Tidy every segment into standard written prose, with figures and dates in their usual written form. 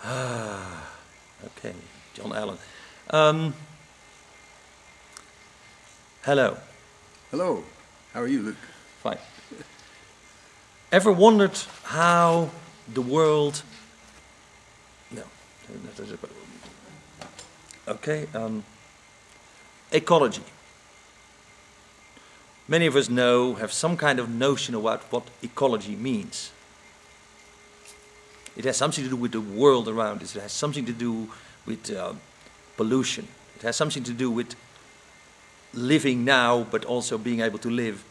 Okay, John Allen. Hello. Hello. How are you, Luc? Fine. Ever wondered how the world... No. Okay. Ecology. Many of us have some kind of notion about what ecology means. It has something to do with the world around us. It has something to do with pollution. It has something to do with living now, but also being able to live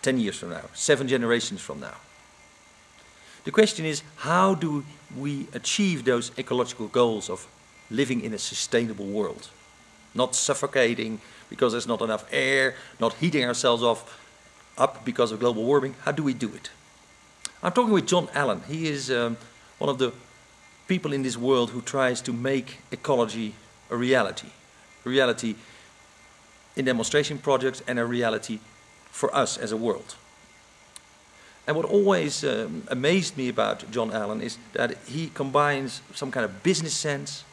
10 years from now, 7 generations from now. The question is, how do we achieve those ecological goals of living in a sustainable world? Not suffocating because there's not enough air, not heating ourselves up because of global warming. How do we do it? I'm talking with John Allen. He is one of the people in this world who tries to make ecology a reality in demonstration projects and a reality for us as a world. And what always amazed me about John Allen is that he combines some kind of business sense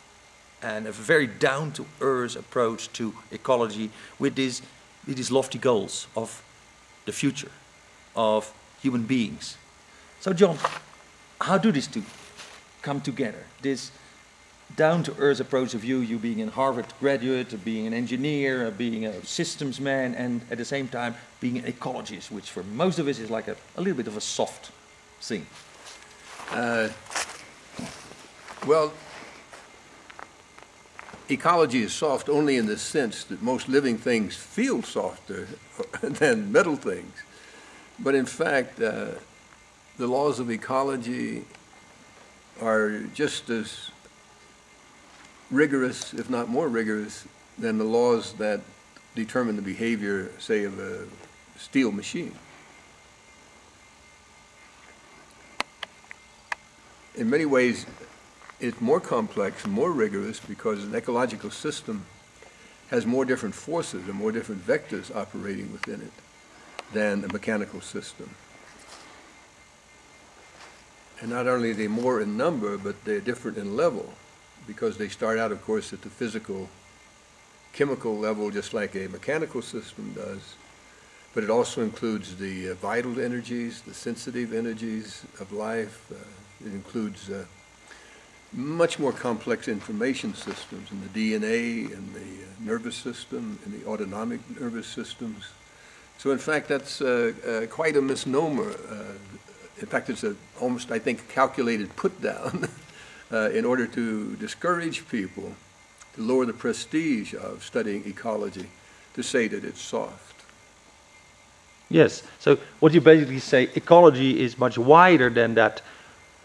and a very down-to-earth approach to ecology with these lofty goals of the future, of human beings. So John, how do these two come together? This down-to-earth approach of you being a Harvard graduate, being an engineer, being a systems man, and at the same time being an ecologist, which for most of us is like a little bit of a soft thing. Well, ecology is soft only in the sense that most living things feel softer than metal things. But in fact, the laws of ecology are just as rigorous, if not more rigorous, than the laws that determine the behavior, say, of a steel machine. In many ways, it's more complex and more rigorous because an ecological system has more different forces and more different vectors operating within it than a mechanical system. And not only are they more in number, but they're different in level, because they start out, of course, at the physical, chemical level, just like a mechanical system does. But it also includes the vital energies, the sensitive energies of life. It includes much more complex information systems in the DNA and the nervous system and the autonomic nervous systems. So in fact, that's quite a misnomer. In fact, it's almost, I think, calculated put down in order to discourage people, to lower the prestige of studying ecology, to say that it's soft. Yes, so what you basically say, ecology is much wider than that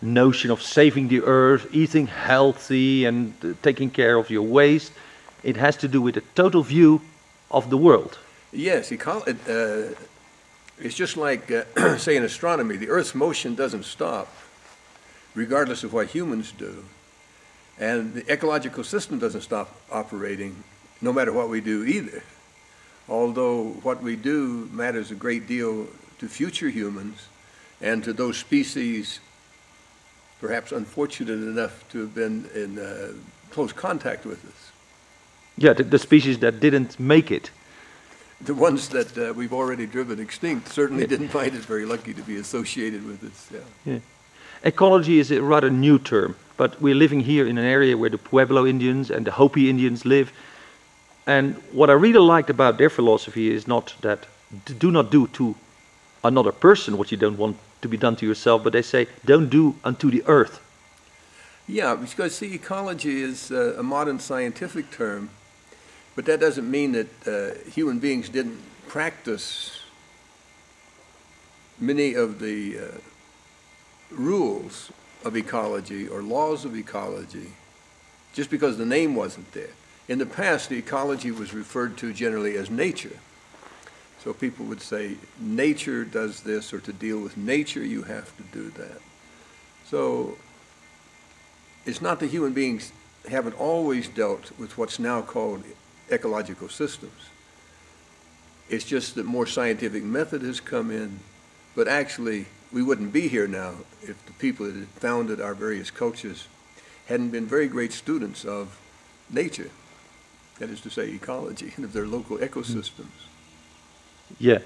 notion of saving the earth, eating healthy and taking care of your waste. It has to do with a total view of the world. Yes, it's just like, say, in astronomy, the Earth's motion doesn't stop, regardless of what humans do. And the ecological system doesn't stop operating, no matter what we do either. Although what we do matters a great deal to future humans and to those species perhaps unfortunate enough to have been in close contact with us. Yeah, the species that didn't make it. The ones that we've already driven extinct certainly didn't find it very lucky to be associated with us. Yeah. Ecology is a rather new term, but we're living here in an area where the Pueblo Indians and the Hopi Indians live. And what I really liked about their philosophy is not that do not do to another person what you don't want to be done to yourself, but they say don't do unto the earth. Yeah, because see, ecology is a modern scientific term, but that doesn't mean that human beings didn't practice many of the rules of ecology or laws of ecology just because the name wasn't there. In the past, the ecology was referred to generally as nature. So people would say, nature does this, or to deal with nature, you have to do that. So it's not that human beings haven't always dealt with what's now called ecological systems. It's just that more scientific method has come in, but actually we wouldn't be here now if the people that had founded our various cultures hadn't been very great students of nature, that is to say ecology, and of their local ecosystems. Yeah.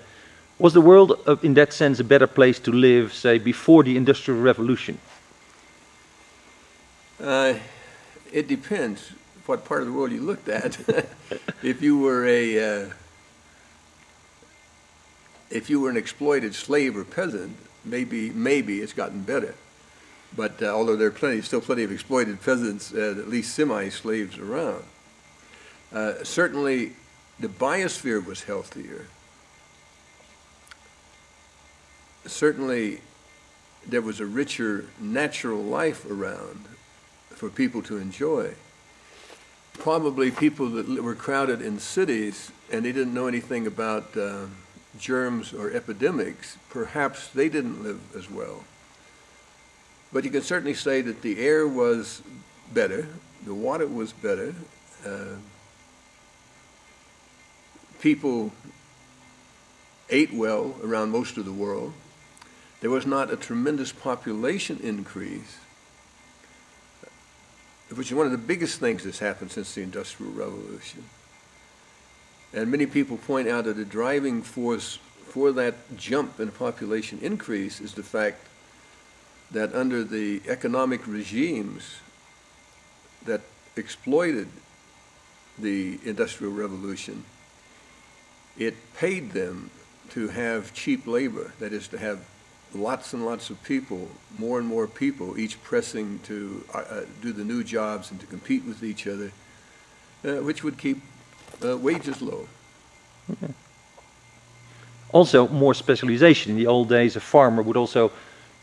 Was the world, in that sense, a better place to live, say, before the Industrial Revolution? It depends what part of the world you looked at. If you were an exploited slave or peasant, maybe it's gotten better. But although there are still plenty of exploited peasants, at least semi-slaves around. Certainly, the biosphere was healthier. Certainly, there was a richer natural life around for people to enjoy. Probably people that were crowded in cities and they didn't know anything about germs or epidemics, perhaps they didn't live as well. But you can certainly say that the air was better, the water was better, people ate well around most of the world. There was not a tremendous population increase, which is one of the biggest things that's happened since the Industrial Revolution. And many people point out that the driving force for that jump in population increase is the fact that under the economic regimes that exploited the Industrial Revolution, it paid them to have cheap labor, that is to have lots and lots of people, more and more people, each pressing to do the new jobs and to compete with each other, which would keep wages low. Okay. Also, more specialization. In the old days, a farmer would also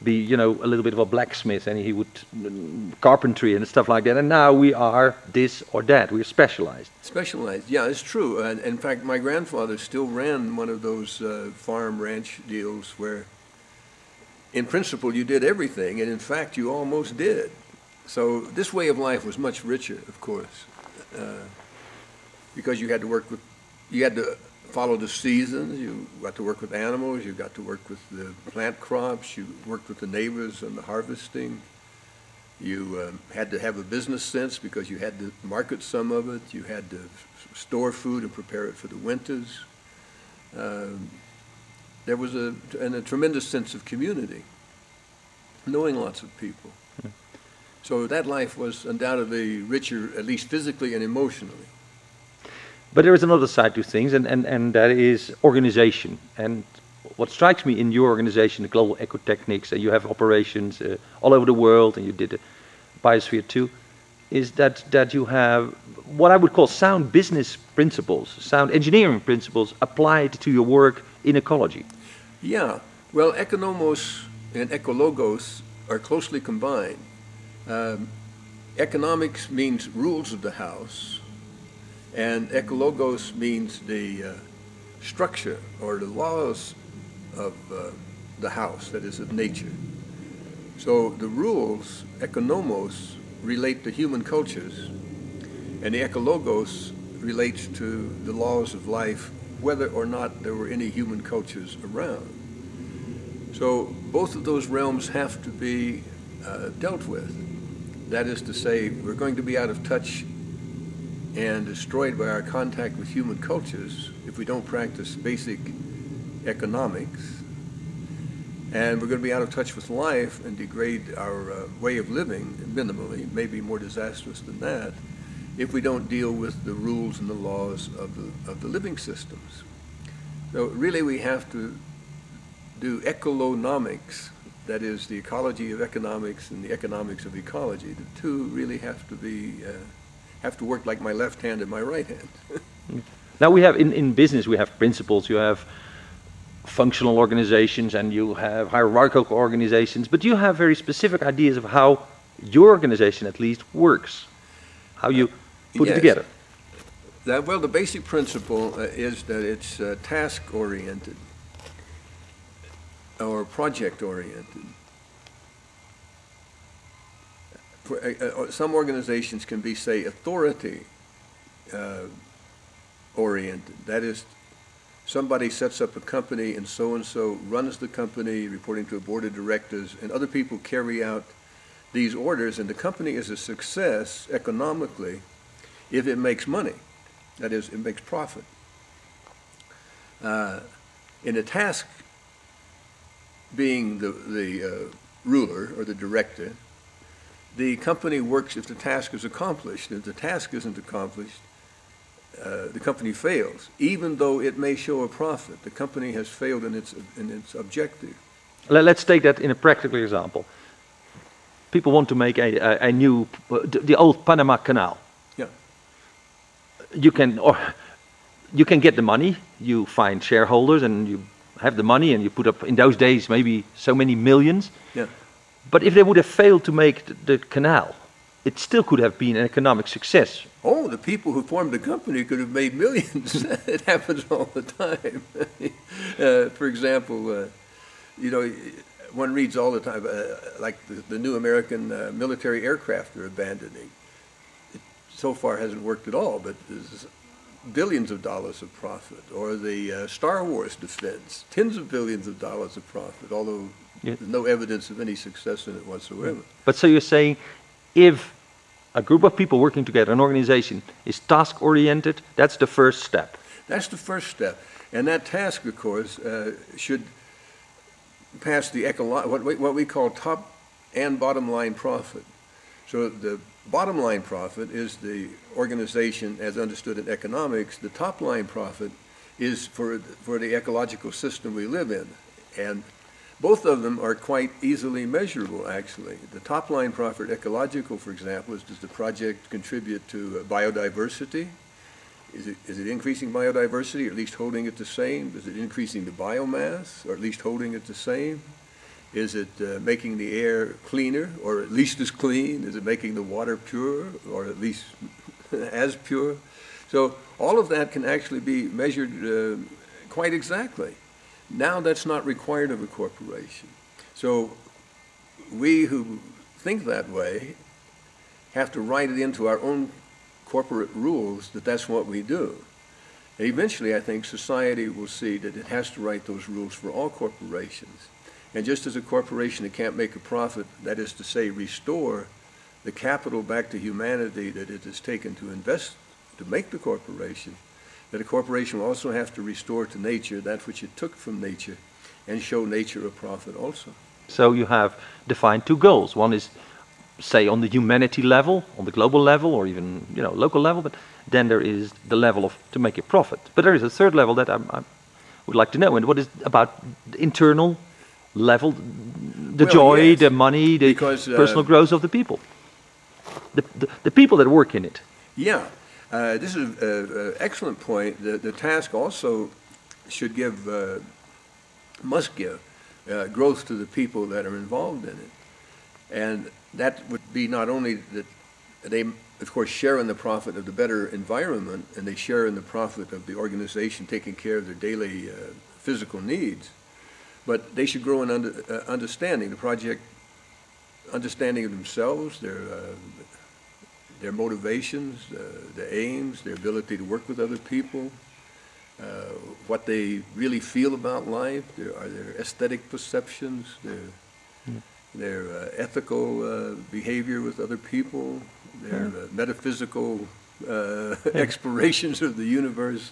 be, you know, a little bit of a blacksmith, and he would carpentry and stuff like that. And now we are this or that. We are specialized. Specialized, yeah, it's true. In fact, my grandfather still ran one of those farm ranch deals where, in principle, you did everything, and in fact, you almost did. So this way of life was much richer, of course, because you had to follow the seasons, you got to work with animals, you got to work with the plant crops, you worked with the neighbors on the harvesting. You had to have a business sense because you had to market some of it, you had to store food and prepare it for the winters. There was a tremendous sense of community, knowing lots of people. So that life was undoubtedly richer, at least physically and emotionally. But there is another side to things, and that is organization. And what strikes me in your organization, the Global Ecotechnics, and you have operations all over the world, and you did the Biosphere too, is that you have what I would call sound business principles, sound engineering principles applied to your work in ecology. Yeah, well, economos and ecologos are closely combined. Economics means rules of the house, and ecologos means the structure or the laws of the house, that is, of nature. So the rules, economos, relate to human cultures, and the ecologos relates to the laws of life, whether or not there were any human cultures around. So both of those realms have to be dealt with. That is to say, we're going to be out of touch and destroyed by our contact with human cultures if we don't practice basic economics. And we're going to be out of touch with life and degrade our way of living minimally, maybe more disastrous than that, if we don't deal with the rules and the laws of the living systems. So really we have to do ecolonomics, that is the ecology of economics and the economics of ecology. The two really have to work like my left hand and my right hand. Now we have, in business, we have principles, you have functional organizations and you have hierarchical organizations, but you have very specific ideas of how your organization at least works, how you put it together. Well, the basic principle is that it's task-oriented or project-oriented. Some organizations can be, say, authority-oriented. That is, somebody sets up a company and so runs the company, reporting to a board of directors, and other people carry out these orders, and the company is a success economically if it makes money. That is, it makes profit. In a task being the ruler or the director, the company works if the task is accomplished. If the task isn't accomplished, the company fails. Even though it may show a profit, the company has failed in its objective. Let's take that in a practical example. People want to make a new, the old Panama Canal. Yeah. You can get the money, you find shareholders and you have the money and you put up, in those days, maybe so many millions. Yeah. But if they would have failed to make the canal, it still could have been an economic success. Oh, the people who formed the company could have made millions. It happens all the time. For example, you know, one reads all the time, like the new American military aircraft are abandoning. It so far hasn't worked at all, but there's billions of dollars of profit. Or the Star Wars defense, tens of billions of dollars of profit, although there's no evidence of any success in it whatsoever. But so you're saying, if a group of people working together, an organization, is task-oriented, that's the first step. That's the first step. And that task, of course, should pass the what we call top and bottom line profit. So the bottom line profit is the organization as understood in economics. The top line profit is for the ecological system we live in. And both of them are quite easily measurable, actually. The top line profit, ecological, for example, is, does the project contribute to biodiversity? Is it increasing biodiversity, or at least holding it the same? Is it increasing the biomass, or at least holding it the same? Is it making the air cleaner, or at least as clean? Is it making the water pure, or at least as pure? So all of that can actually be measured quite exactly. Now that's not required of a corporation. So we who think that way have to write it into our own corporate rules that that's what we do. And eventually, I think society will see that it has to write those rules for all corporations. And just as a corporation that can't make a profit, that is to say, restore the capital back to humanity that it has taken to invest to make the corporation, that a corporation will also have to restore to nature that which it took from nature and show nature a profit also. So you have defined two goals. One is, say, on the humanity level, on the global level, or even local level, but then there is the level of to make a profit. But there is a third level that I would like to know, and what is about the internal level, the joy, yes, the money, the personal growth of the people, the people that work in it. Yeah, this is an excellent point. The task also should give, must give, growth to the people that are involved in it. And that would be not only that they, of course, share in the profit of the better environment, and they share in the profit of the organization taking care of their daily physical needs, but they should grow in understanding the project, understanding of themselves, their motivations, their aims, their ability to work with other people, what they really feel about life, their aesthetic perceptions, their ethical behavior with other people, their metaphysical explorations of the universe.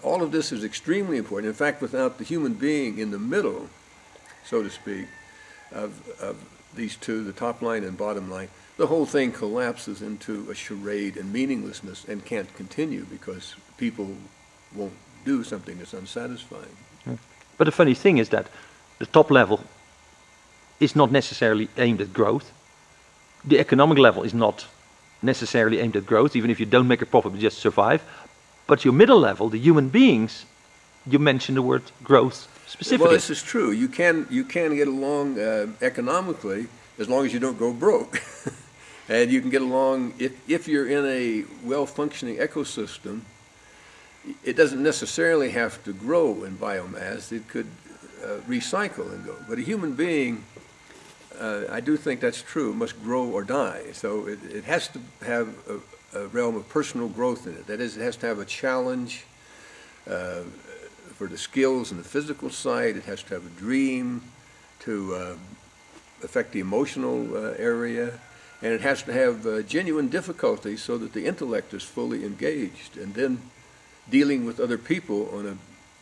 All of this is extremely important. In fact, without the human being in the middle, so to speak, of these two, the top line and bottom line, the whole thing collapses into a charade and meaninglessness and can't continue because people won't do something that's unsatisfying. But the funny thing is that the top level is not necessarily aimed at growth. The economic level is not necessarily aimed at growth, even if you don't make a profit, but just survive. But your middle level, the human beings, you mentioned the word growth specifically. Well, this is true. You can get along economically as long as you don't go broke. And you can get along, if you're in a well-functioning ecosystem, it doesn't necessarily have to grow in biomass. It could recycle and go. But a human being, I do think that's true, must grow or die. So it has to have a realm of personal growth in it. That is, it has to have a challenge for the skills and the physical side. It has to have a dream to affect the emotional area. And it has to have genuine difficulty so that the intellect is fully engaged. And then dealing with other people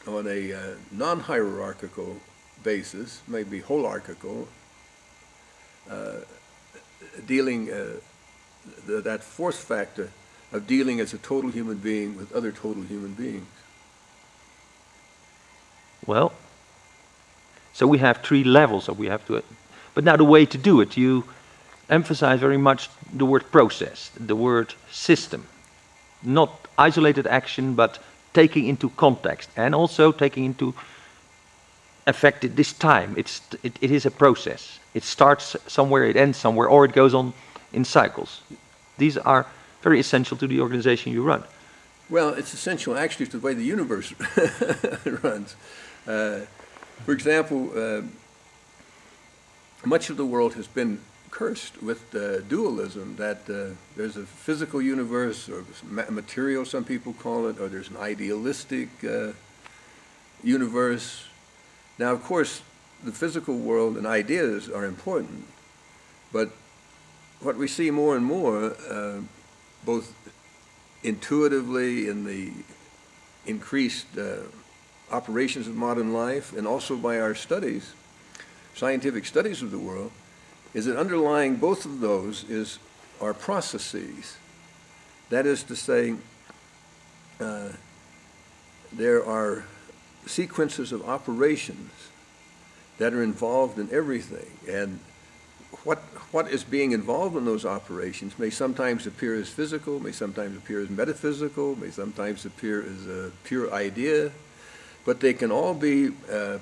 on a non-hierarchical basis, maybe holarchical, dealing that fourth factor of dealing as a total human being with other total human beings. Well, so we have 3 levels that we have to, but now the way to do it, you emphasize very much the word process, the word system, not isolated action, but taking into context and also taking into effect this time. It is a process. It starts somewhere, it ends somewhere, or it goes on in cycles. These are very essential to the organization you run. Well, it's essential actually to the way the universe runs. For example, much of the world has been cursed with dualism, that there's a physical universe, or material, some people call it, or there's an idealistic universe. Now, of course, the physical world and ideas are important, but what we see more and more, both intuitively in the increased operations of modern life and also by our studies, scientific studies of the world, is that underlying both of those are processes. That is to say, there are sequences of operations that are involved in everything, and what is being involved in those operations may sometimes appear as physical, may sometimes appear as metaphysical, may sometimes appear as a pure idea, but they can all be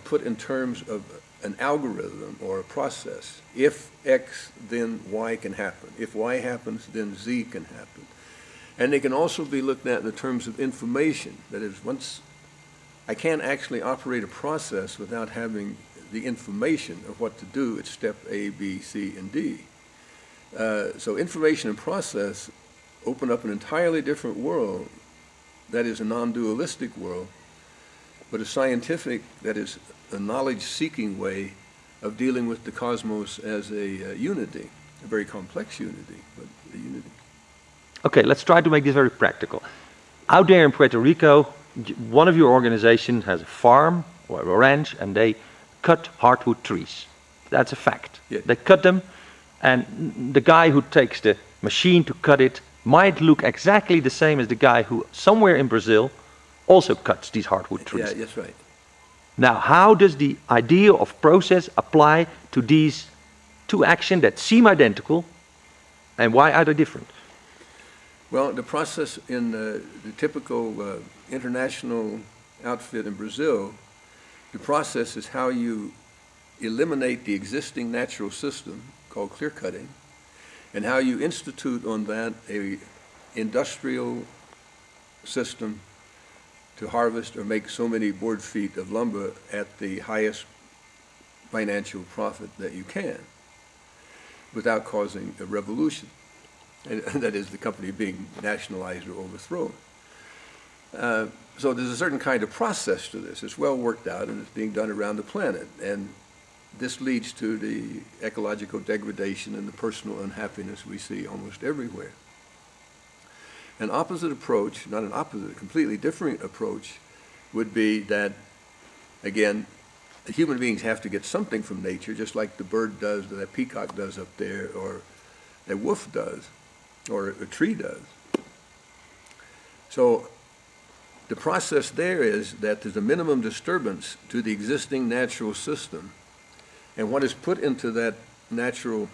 put in terms of an algorithm or a process. If X, then Y can happen. If Y happens, then Z can happen. And they can also be looked at in the terms of information. That is, once I can't actually operate a process without having the information of what to do at step A, B, C, and D. So information and process open up an entirely different world that is a non-dualistic world, but a scientific, that is a knowledge-seeking way of dealing with the cosmos as a unity, a very complex unity, but a unity. Okay, let's try to make this very practical. Out there in Puerto Rico, one of your organizations has a farm or a ranch, and they cut hardwood trees. That's a fact. Yeah. They cut them, and the guy who takes the machine to cut it might look exactly the same as the guy who somewhere in Brazil also cuts these hardwood trees. Yeah, that's right. Now, how does the idea of process apply to these 2 actions that seem identical, and why are they different? Well, the process in the typical international outfit in Brazil, the process is how you eliminate the existing natural system called clear cutting, and how you institute on that a industrial system to harvest or make so many board feet of lumber at the highest financial profit that you can without causing a revolution. And that is, the company being nationalized or overthrown. So there's a certain kind of process to this. It's well worked out, and it's being done around the planet. And this leads to the ecological degradation and the personal unhappiness we see almost everywhere. An opposite approach, not an opposite, a completely different approach, would be that, again, human beings have to get something from nature, just like the bird does, or that peacock does up there, or a wolf does, or a tree does. So the process there is that there's a minimum disturbance to the existing natural system, and what is put into that natural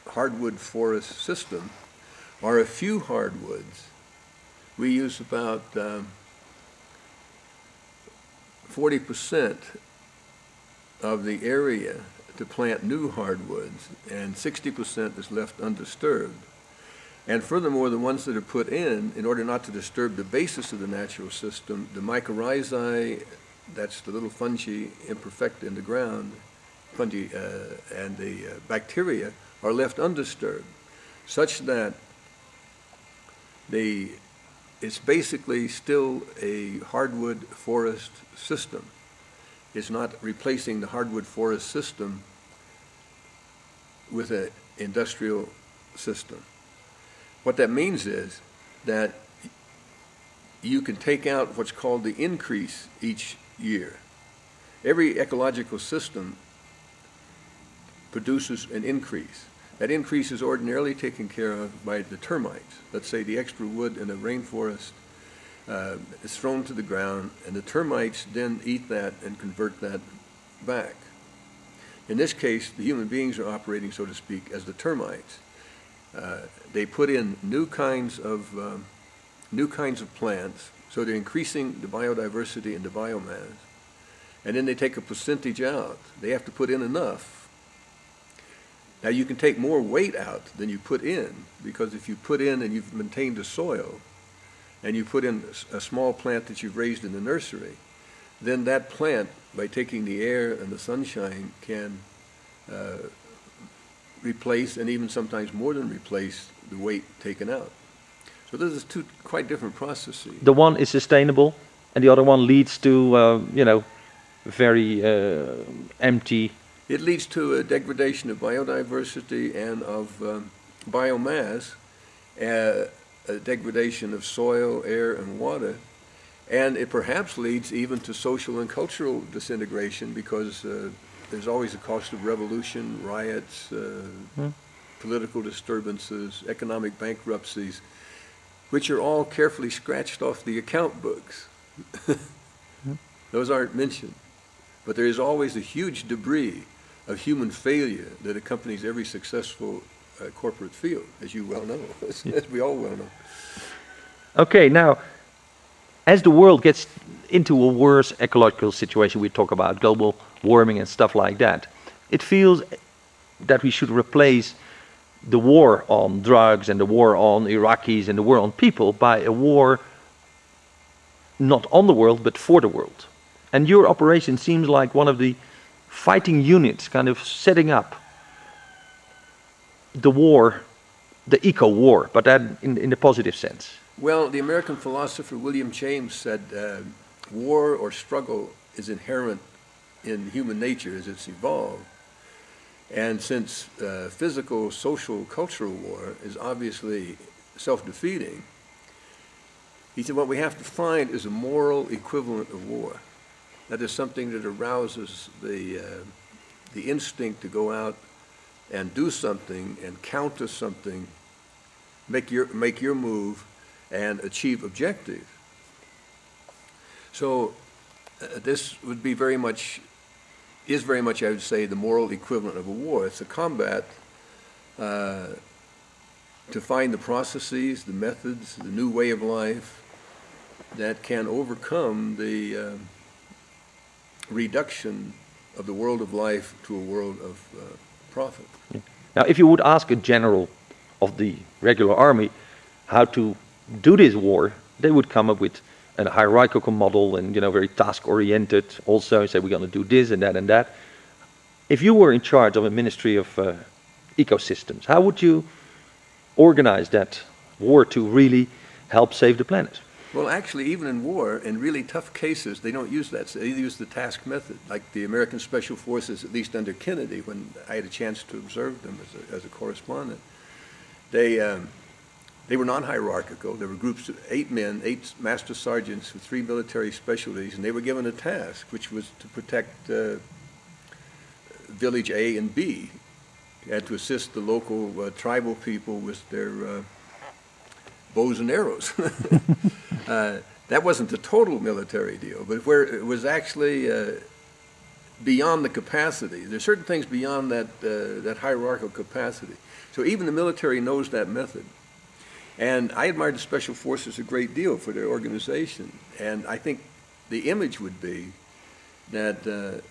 hardwood forest system are a few hardwoods. We use about 40% of the area to plant new hardwoods, and 60% is left undisturbed. And furthermore, the ones that are put in order not to disturb the basis of the natural system, the mycorrhizae, that's the little fungi imperfecta in the ground, fungi and the bacteria, are left undisturbed, such that the it's basically still a hardwood forest system. It's not replacing the hardwood forest system with an industrial system. What that means is that you can take out what's called the increase each year. Every ecological system produces an increase. That increase is ordinarily taken care of by the termites. Let's say the extra wood in a rainforest is thrown to the ground, and the termites then eat that and convert that back. In this case, the human beings are operating, so to speak, as the termites. They put in new kinds of plants, so they're increasing the biodiversity and the biomass. And then they take a percentage out. They have to put in enough. Now you can take more weight out than you put in, because if you put in and you've maintained the soil, and you put in a small plant that you've raised in the nursery, then that plant, by taking the air and the sunshine, can replace, and even sometimes more than replace, the weight taken out. So those are two quite different processes. The one is sustainable, and the other one leads to, very empty. It leads to a degradation of biodiversity and of biomass, a degradation of soil, air, and water, and it perhaps leads even to social and cultural disintegration, because there's always a cost of revolution, riots, political disturbances, economic bankruptcies, which are all carefully scratched off the account books. Those aren't mentioned. But there is always a huge debris of human failure that accompanies every successful corporate field, as you well know, as we all well know. Okay, now, as the world gets into a worse ecological situation, we talk about global warming and stuff like that, it feels that we should replace the war on drugs and the war on Iraqis and the war on people by a war not on the world, but for the world. And your operation seems like one of the fighting units, kind of setting up the war, the eco-war, but that in a positive sense. Well, the American philosopher William James said, war or struggle is inherent in human nature as it's evolved. And since physical, social, cultural war is obviously self-defeating, he said what we have to find is a moral equivalent of war. That is something that arouses the instinct to go out and do something and counter something, make your move and achieve objective. So this would be very much, I would say, the moral equivalent of a war. It's a combat to find the processes, the methods, the new way of life that can overcome the reduction of the world of life to a world of profit. Now, if you would ask a general of the regular army how to do this war, they would come up with a hierarchical model and, very task-oriented. Also, say we're going to do this and that and that. If you were in charge of a ministry of ecosystems, how would you organize that war to really help save the planet? Well, actually, even in war, in really tough cases, they don't use that. So they use the task method, like the American Special Forces, at least under Kennedy, when I had a chance to observe them as a correspondent. They were non-hierarchical. There were groups of 8 men, 8 master sergeants with 3 military specialties, and they were given a task, which was to protect village A and B, and to assist the local tribal people with their bows and arrows. That wasn't a total military deal, but where it was actually beyond the capacity. There's certain things beyond that hierarchical capacity. So even the military knows that method. And I admired the Special Forces a great deal for their organization. And I think the image would be that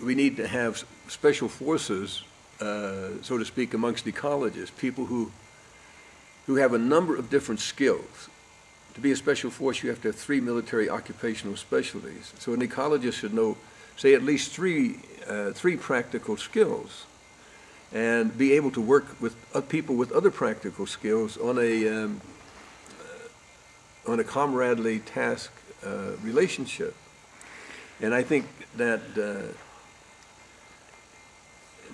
we need to have special forces, so to speak, amongst ecologists, people who have a number of different skills. To be a special force, you have to have 3 military occupational specialties. So an ecologist should know, say, at least three practical skills, and be able to work with people with other practical skills on on a comradely task relationship. And I think that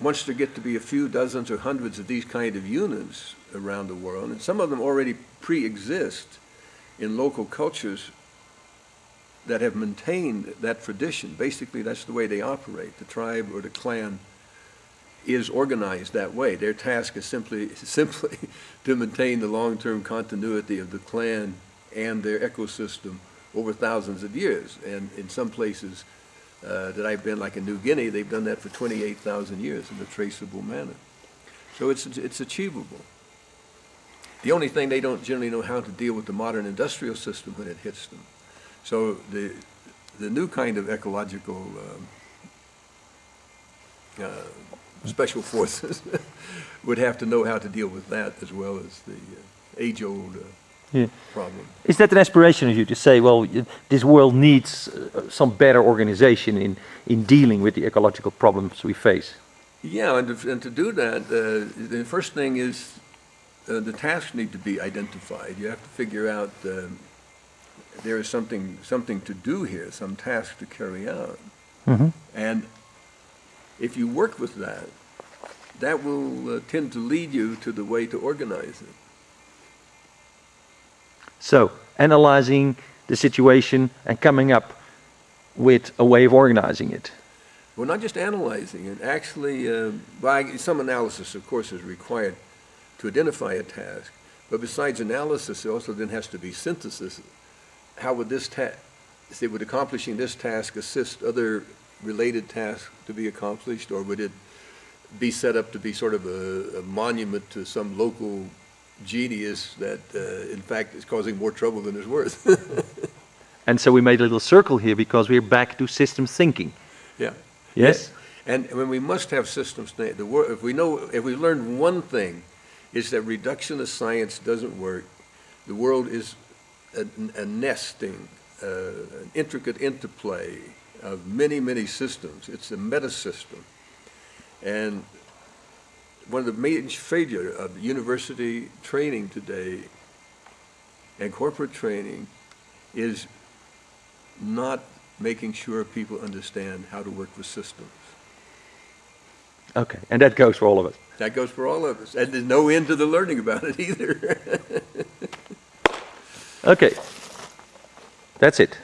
once there get to be a few dozens or hundreds of these kind of units around the world, and some of them already pre-exist in local cultures that have maintained that tradition. Basically, that's the way they operate. The tribe or the clan is organized that way. Their task is simply to maintain the long-term continuity of the clan and their ecosystem over thousands of years. And in some places that I've been, like in New Guinea, they've done that for 28,000 years in a traceable manner. So it's achievable. The only thing, they don't generally know how to deal with the modern industrial system when it hits them. So the new kind of ecological special forces would have to know how to deal with that as well as the age-old problem. Is that an aspiration of you to say, well, this world needs some better organization in dealing with the ecological problems we face? Yeah, and to do that, the first thing is the tasks need to be identified. You have to figure out there is something to do here, some task to carry out. Mm-hmm. And if you work with that, that will tend to lead you to the way to organize it. So, analyzing the situation and coming up with a way of organizing it. Well, not just analyzing it. Actually, some analysis, of course, is required to identify a task. But besides analysis, there also then has to be synthesis. How would this task, would accomplishing this task assist other related tasks to be accomplished, or would it be set up to be sort of a monument to some local genius that, in fact, is causing more trouble than it's worth? And so we made a little circle here because we're back to systems thinking. Yeah. Yes? And when we must have systems thinking, if we learned one thing, is that reductionist science doesn't work. The world is a nesting, an intricate interplay of many, many systems. It's a meta-system. And one of the major failure of university training today and corporate training is not making sure people understand how to work with systems. Okay, and that goes for all of us. That goes for all of us. And there's no end to the learning about it either. Okay, that's it.